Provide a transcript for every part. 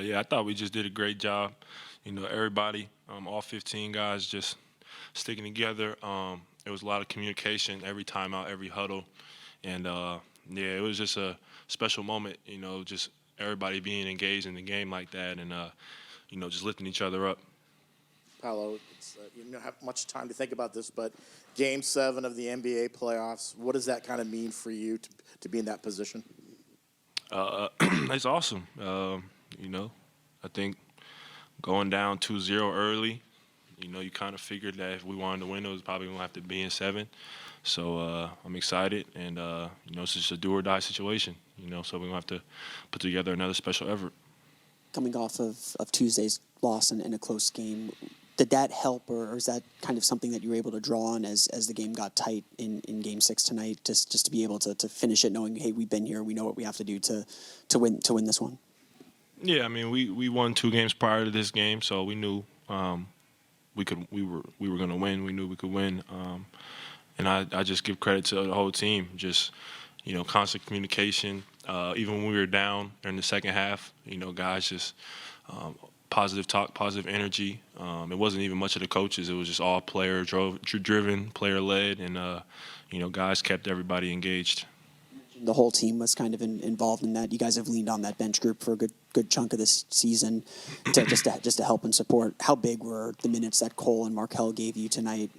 Yeah, I thought we just did a great job. Everybody, all 15 guys, just sticking together. It was a lot of communication every time out, every huddle, and yeah, it was just a special moment. Just everybody being engaged in the game like that, and just lifting each other up. Paolo, you don't have much time to think about this, but Game 7 of the NBA playoffs, what does that kind of mean for you to be in that position? It's awesome. I think going down 2-0 early, you kind of figured that if we wanted to win, it was probably going to have to be in 7. So I'm excited, and it's just a do or die situation. So we're going to have to put together another special effort. Coming off of Tuesday's loss in a close game, did that help, or is that kind of something that you were able to draw on as the game got tight in Game 6 tonight, just to be able to finish it knowing, hey, we've been here, we know what we have to do to win this one? Yeah, I mean, we won 2 games prior to this game, so we knew we were going to win. We knew we could win, and I just give credit to the whole team. Just constant communication. Even when we were down during the second half, guys just positive talk, positive energy. It wasn't even much of the coaches. It was just all driven, player led, and guys kept everybody engaged. The whole team was kind of involved in that. You guys have leaned on that bench group for a good chunk of this season just to help and support. How big were the minutes that Cole and Markelle gave you tonight,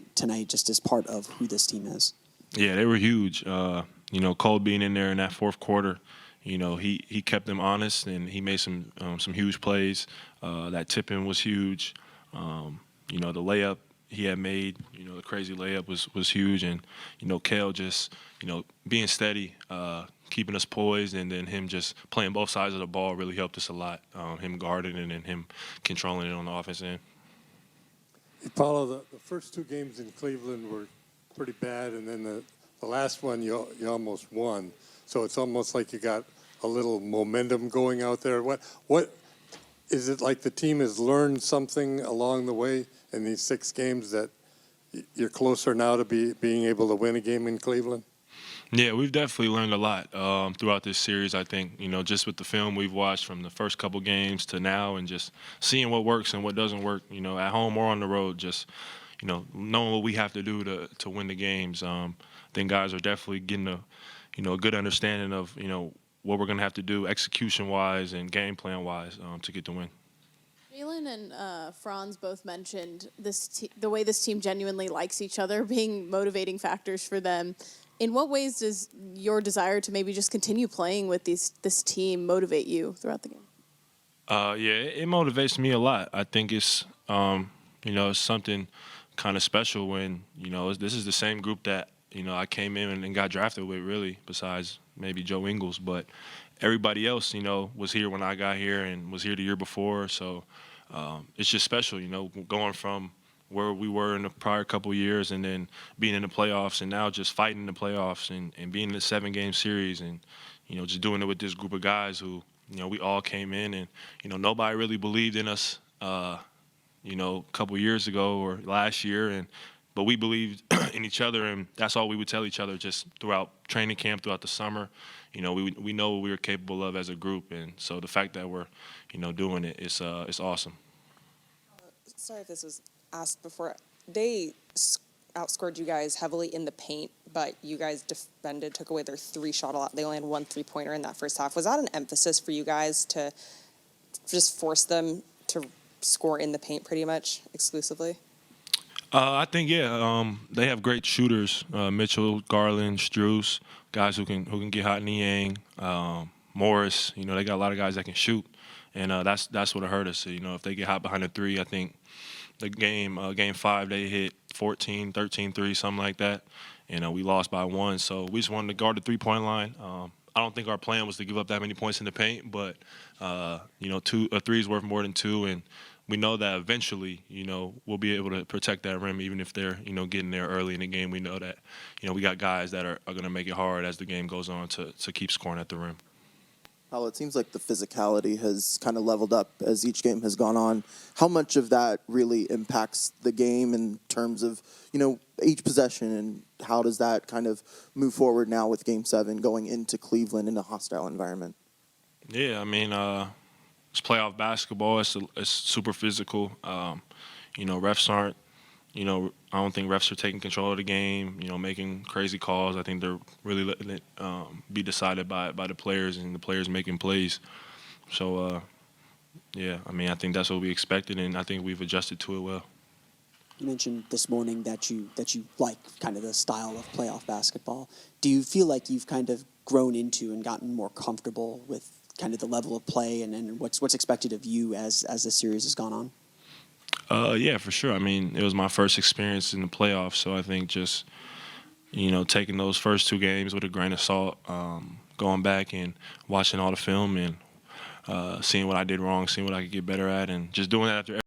just as part of who this team is? Yeah, they were huge. Cole being in there in that fourth quarter, he kept them honest, and he made some huge plays. That tip-in was huge. The layup he had made, the crazy layup was huge. And, Kale just, being steady, keeping us poised, and then him just playing both sides of the ball really helped us a lot. Him guarding it and him controlling it on the offense end. Hey, Paulo, the first 2 games in Cleveland were pretty bad, and then the last one you almost won. So it's almost like you got a little momentum going out there. What is it like? The team has learned something along the way in these 6 games that you're closer now to being able to win a game in Cleveland? Yeah, we've definitely learned a lot throughout this series. I think, just with the film we've watched from the first couple games to now, and just seeing what works and what doesn't work, at home or on the road, just, knowing what we have to do to win the games. I think guys are definitely getting a good understanding of, what we're going to have to do execution-wise and game plan-wise to get the win. Jalen and Franz both mentioned the way this team genuinely likes each other being motivating factors for them. In what ways does your desire to maybe just continue playing with this team motivate you throughout the game? Yeah, it motivates me a lot. I think it's, it's something kind of special when, this is the same group that, I came in and got drafted with, really, besides maybe Joe Ingles. But everybody else, was here when I got here and was here the year before. So it's just special, going from where we were in the prior couple of years and then being in the playoffs, and now just fighting the playoffs and being in the 7-game series, and, just doing it with this group of guys who, we all came in and, nobody really believed in us, a couple years ago or last year. But we believed in each other, and that's all we would tell each other just throughout training camp, throughout the summer. We know what we were capable of as a group, and so the fact that we're, doing it, it's awesome. Sorry if this was asked before. They outscored you guys heavily in the paint, but you guys defended, took away their 3-shot a lot. They only had 1 3-pointer in that first half. Was that an emphasis for you guys to just force them to score in the paint pretty much exclusively? I think, yeah, they have great shooters, Mitchell, Garland, Strus, guys who can get hot in the yang, Morris. They got a lot of guys that can shoot, and that's what hurt us. If they get hot behind the 3, I think the game 5 they hit 14, 13 threes, something like that, and we lost by 1. So we just wanted to guard the 3-point line. I don't think our plan was to give up that many points in the paint, but a 3 is worth more than 2, and we know that eventually, we'll be able to protect that rim, even if they're, getting there early in the game. We know that, we got guys that are going to make it hard as the game goes on to keep scoring at the rim. Well, it seems like the physicality has kind of leveled up as each game has gone on. How much of that really impacts the game in terms of, each possession, and how does that kind of move forward now with Game 7 going into Cleveland in a hostile environment? Yeah, I mean, it's playoff basketball. It's super physical. Refs aren't. I don't think refs are taking control of the game. Making crazy calls. I think they're really letting it be decided by the players and the players making plays. So yeah, I think that's what we expected, and I think we've adjusted to it well. You mentioned this morning that you like kind of the style of playoff basketball. Do you feel like you've kind of grown into and gotten more comfortable with kind of the level of play and what's expected of you as the series has gone on? Yeah, for sure. It was my first experience in the playoffs, so I think just taking those first two games with a grain of salt, going back and watching all the film and seeing what I did wrong, seeing what I could get better at, and just doing that after